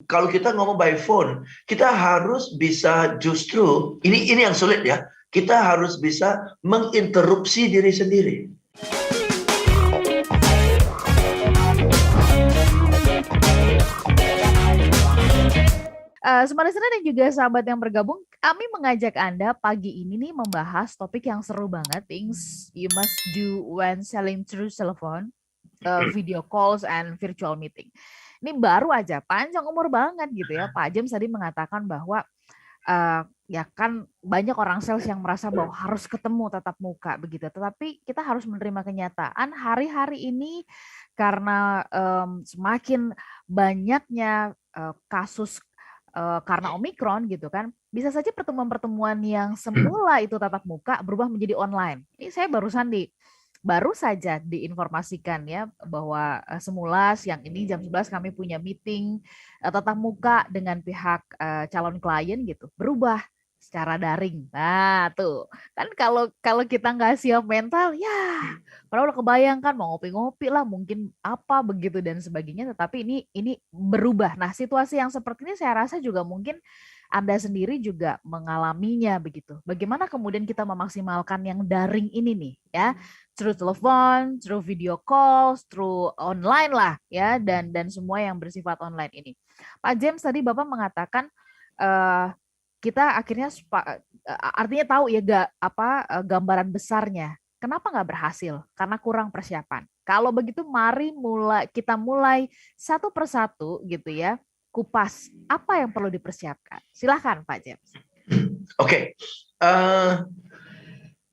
Kalau kita ngomong by phone, kita harus bisa justru, ini yang sulit ya, kita harus bisa menginterupsi diri sendiri. Semua listener dan juga sahabat yang bergabung, kami mengajak Anda pagi ini nih membahas topik yang seru banget, things you must do when selling through telephone, video calls and virtual meeting. Ini baru aja, panjang umur banget gitu ya. Pak James tadi mengatakan bahwa ya kan banyak orang sales yang merasa bahwa harus ketemu tatap muka begitu. Tetapi kita harus menerima kenyataan hari-hari ini karena semakin banyaknya kasus karena Omikron gitu kan, bisa saja pertemuan-pertemuan yang semula itu tatap muka berubah menjadi online. Ini saya baru saja diinformasikan ya bahwa semula siang ini jam 11 kami punya meeting tatap muka dengan pihak calon klien gitu, berubah secara daring. Nah, tuh. Kan kalau kita nggak siap mental, ya padahal udah kebayangkan mau ngopi-ngopi lah, mungkin apa begitu dan sebagainya, tetapi ini berubah. Nah, situasi yang seperti ini saya rasa juga mungkin Anda sendiri juga mengalaminya begitu. Bagaimana kemudian kita memaksimalkan yang daring ini nih ya, through telepon, through video call, through online lah ya, dan semua yang bersifat online ini. Pak James tadi Bapak mengatakan kita akhirnya artinya tahu ya gambaran besarnya. Kenapa nggak berhasil? Karena kurang persiapan. Kalau begitu mari kita mulai satu persatu gitu ya, kupas apa yang perlu dipersiapkan. Silahkan Pak James. Oke.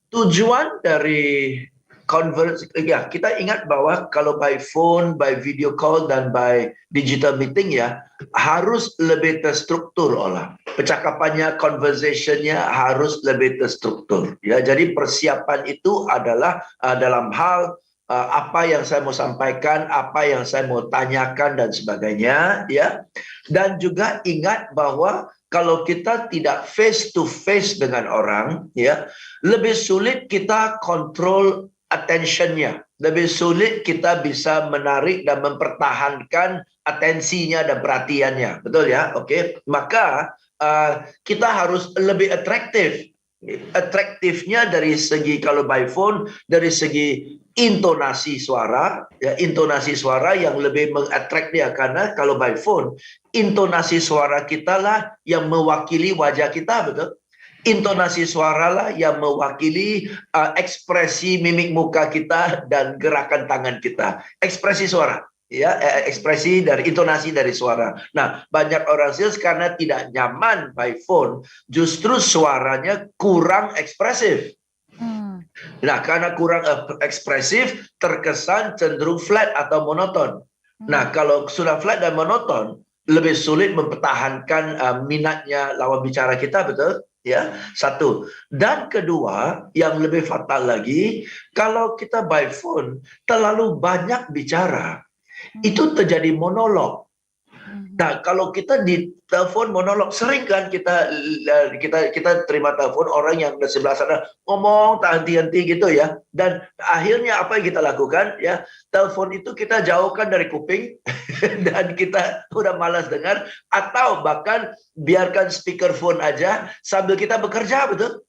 Tujuan dari conference, ya kita ingat bahwa kalau by phone, by video call, dan by digital meeting ya, harus lebih terstruktur olah. Percakapannya, conversationnya harus lebih terstruktur. Ya, jadi persiapan itu adalah dalam hal apa yang saya mau sampaikan, apa yang saya mau tanyakan dan sebagainya, ya. Dan juga ingat bahwa kalau kita tidak face to face dengan orang, ya, lebih sulit kita kontrol attention-nya. Lebih sulit kita bisa menarik dan mempertahankan atensinya dan perhatiannya. Betul ya? Oke. Maka kita harus lebih atraktif. Atraktifnya dari segi kalau by phone, dari segi intonasi suara, ya, intonasi suara yang lebih mengattract dia, karena kalau by phone, intonasi suara kita lah yang mewakili wajah kita, betul? Intonasi suara lah yang mewakili ekspresi mimik muka kita dan gerakan tangan kita. Ekspresi suara, ya, ekspresi dari intonasi dari suara. Nah, banyak orang sales karena tidak nyaman by phone, justru suaranya kurang ekspresif. Nah, karena kurang ekspresif, terkesan cenderung flat atau monoton. Nah, kalau sudah flat dan monoton, lebih sulit mempertahankan minatnya lawan bicara kita, betul? Ya, satu. Dan kedua, yang lebih fatal lagi, kalau kita by phone terlalu banyak bicara, itu terjadi monolog. Nah, kalau kita di telepon monolog, sering kan kita terima telepon orang yang di sebelah sana ngomong tak henti-henti gitu ya. Dan akhirnya apa yang kita lakukan ya? Telepon itu kita jauhkan dari kuping dan kita udah malas dengar, atau bahkan biarkan speakerphone aja sambil kita bekerja, betul?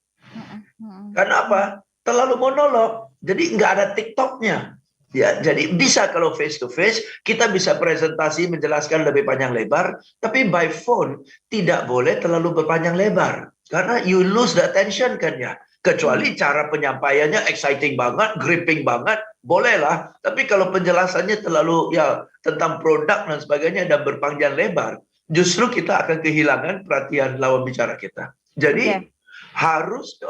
Karena apa? Terlalu monolog. Jadi nggak ada TikToknya. Ya, jadi bisa kalau face to face kita bisa presentasi menjelaskan lebih panjang lebar, tapi by phone tidak boleh terlalu berpanjang lebar karena you lose the attention kan ya. Kecuali cara penyampaiannya exciting banget, gripping banget, bolehlah. Tapi kalau penjelasannya terlalu ya tentang produk dan sebagainya dan berpanjang lebar, justru kita akan kehilangan perhatian lawan bicara kita. Jadi harus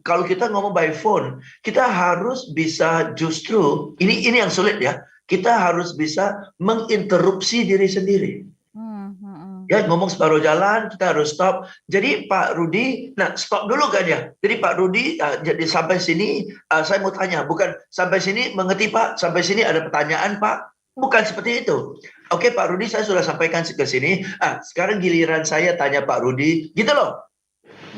kalau kita ngomong by phone, kita harus bisa justru ini yang sulit ya. Kita harus bisa menginterupsi diri sendiri. Ya, ngomong separuh jalan kita harus stop. Jadi Pak Rudi, nah stop dulu kan ya. Jadi Pak Rudi, jadi sampai sini saya mau tanya, bukan sampai sini mengerti Pak, sampai sini ada pertanyaan Pak. Bukan seperti itu. Oke Pak Rudi, saya sudah sampaikan ke sini. Sekarang giliran saya tanya Pak Rudi, gitu loh.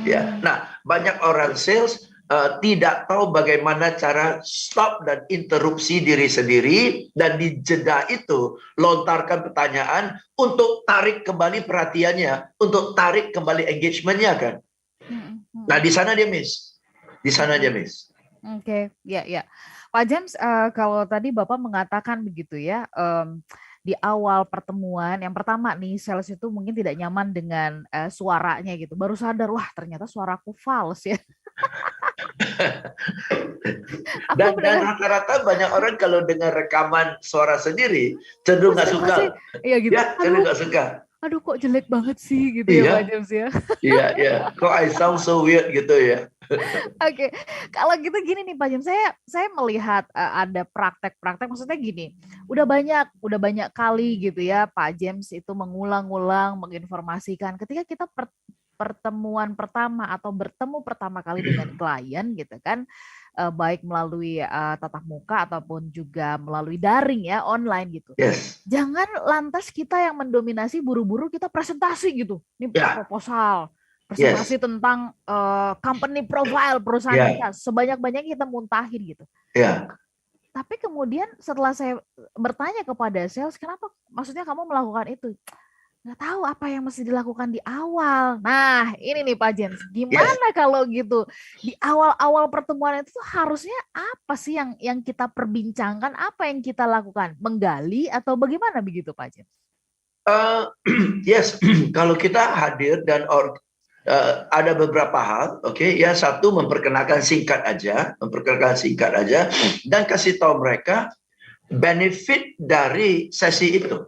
Ya, nah banyak orang sales tidak tahu bagaimana cara stop dan interupsi diri sendiri, dan di jeda itu lontarkan pertanyaan untuk tarik kembali perhatiannya, untuk tarik kembali engagementnya kan. Nah di sana dia miss, di sana dia miss. Oke, ya ya. Pak James, kalau tadi Bapak mengatakan begitu ya, di awal pertemuan yang pertama nih sales itu mungkin tidak nyaman dengan suaranya gitu, baru sadar wah ternyata suaraku fals ya. Dan rata-rata banyak orang kalau dengar rekaman suara sendiri cenderung nggak suka. Iya gitu. Ya, cenderung nggak suka. Aduh kok jelek banget sih gitu ya Pak James ya. Iya. Kok I sound so weird gitu ya. Oke, kalau gitu gini nih Pak James, saya melihat ada praktek-praktek, maksudnya gini, udah banyak kali gitu ya Pak James itu mengulang-ulang menginformasikan ketika kita pertemuan pertama atau bertemu pertama kali dengan klien gitu kan, baik melalui tatap muka ataupun juga melalui daring ya, online gitu. Yes. Jangan lantas kita yang mendominasi, buru-buru kita presentasi gitu. Ini proposal, presentasi tentang company profile perusahaan kita, sebanyak-banyaknya kita muntahin gitu. Tapi kemudian setelah saya bertanya kepada sales, kenapa maksudnya kamu melakukan itu? Nggak tahu apa yang mesti dilakukan di awal. Nah, ini nih Pak James, gimana kalau gitu di awal-awal pertemuan itu harusnya apa sih yang kita perbincangkan, apa yang kita lakukan, menggali atau bagaimana begitu Pak James? Yes, kalau kita hadir dan ada beberapa hal, ya satu memperkenalkan singkat aja, dan kasih tahu mereka benefit dari sesi itu.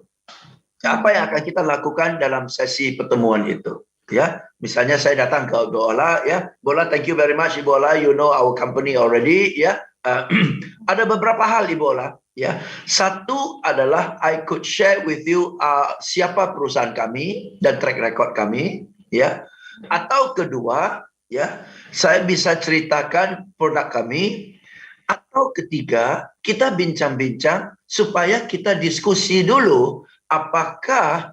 Apa yang akan kita lakukan dalam sesi pertemuan itu? Ya, misalnya saya datang ke Ibu Ola, ya, Bola, thank you very much Ibu Ola, you know our company already, ya. Ada beberapa hal Ibu Ola, ya. Satu adalah I could share with you siapa perusahaan kami dan track record kami, ya. Atau kedua, ya, saya bisa ceritakan produk kami. Atau ketiga, kita bincang-bincang supaya kita diskusi dulu apakah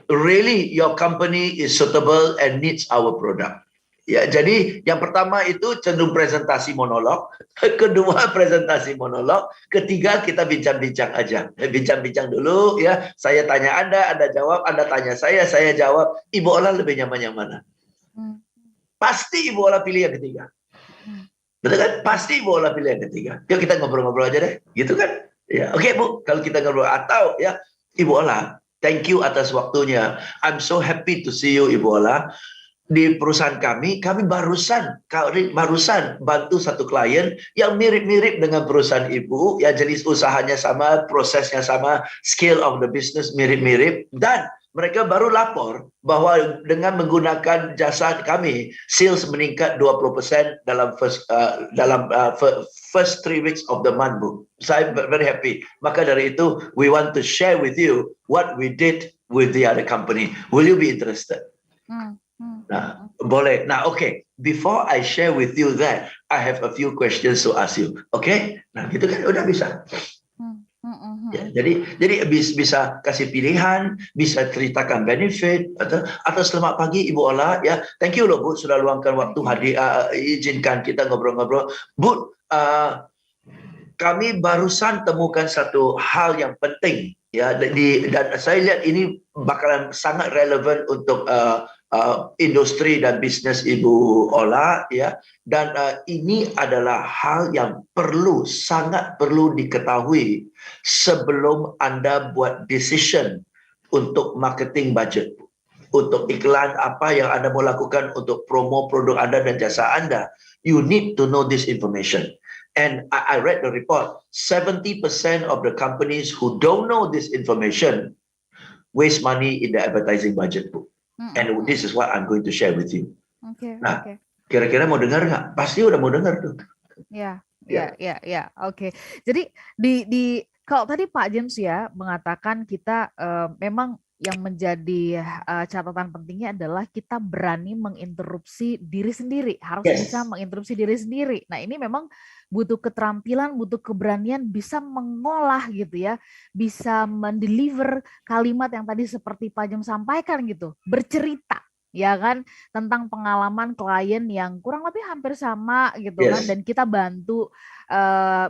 really your company is suitable and needs our product. Ya, jadi yang pertama itu cenderung presentasi monolog, kedua presentasi monolog, ketiga kita bincang-bincang aja. Bincang-bincang dulu ya, saya tanya Anda jawab, Anda tanya saya jawab. Ibu Ola lebih nyaman yang mana? Pasti Ibu Ola pilih yang ketiga. Betul kan? Pasti Ibu Ola pilih yang ketiga. Yuk kita ngobrol-ngobrol aja deh, gitu kan? Ya, oke Bu, kalau kita ngobrol atau ya Ibu Ola, thank you atas waktunya. I'm so happy to see you Ibu Ola. Di perusahaan kami barusan bantu satu klien yang mirip-mirip dengan perusahaan Ibu, ya jenis usahanya sama, prosesnya sama, scale of the business mirip-mirip, dan mereka baru lapor bahwa dengan menggunakan jasa kami, sales meningkat 20% dalam first 3 weeks of the month, Bu. Saya very happy. Maka dari itu, we want to share with you what we did with the other company. Will you be interested? Nah, boleh. Nah, okay. Before I share with you that, I have a few questions to ask you. Okay? Nah, gitu kan udah bisa. Ya, jadi bisa kasih pilihan, bisa ceritakan benefit atau selamat pagi Ibu Ola, ya. Thank you loh Bu sudah luangkan waktu hadir, izinkan kita ngobrol-ngobrol. Bu, kami barusan temukan satu hal yang penting, ya, dan saya lihat ini bakalan sangat relevan untuk industri dan bisnis Ibu Ola, ya, dan ini adalah hal yang sangat perlu diketahui sebelum Anda buat decision untuk marketing budget, untuk iklan apa yang Anda mau lakukan untuk promo produk Anda dan jasa Anda. You need to know this information. And I read the report, 70% of the companies who don't know this information waste money in the advertising budget. And this is what I'm going to share with you. Nah, kira-kira mau dengar nggak? Pasti udah mau dengar tuh. Ya. Oke. Jadi kalau tadi Pak James ya mengatakan kita memang yang menjadi catatan pentingnya adalah kita berani menginterupsi diri sendiri, harus bisa menginterupsi diri sendiri. Nah, ini memang butuh keterampilan, butuh keberanian bisa mengolah gitu ya, bisa mendeliver kalimat yang tadi seperti Pak James sampaikan gitu, bercerita ya kan, tentang pengalaman klien yang kurang lebih hampir sama gitu kan, Yes. dan kita bantu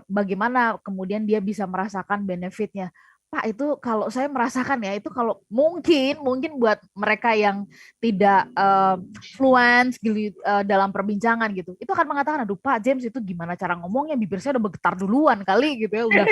bagaimana kemudian dia bisa merasakan benefitnya. Pak, itu kalau saya merasakan ya, itu kalau mungkin buat mereka yang tidak fluent dalam perbincangan gitu, itu akan mengatakan, aduh Pak James itu gimana cara ngomongnya, bibir saya udah bergetar duluan kali gitu ya, udah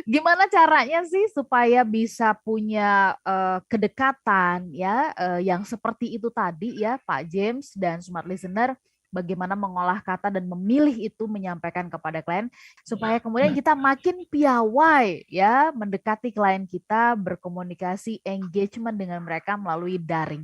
gimana caranya sih supaya bisa punya kedekatan ya yang seperti itu tadi ya Pak James dan Smart Listener, bagaimana mengolah kata dan memilih itu menyampaikan kepada klien supaya kemudian kita makin piawai ya mendekati klien kita, berkomunikasi, engagement dengan mereka melalui daring.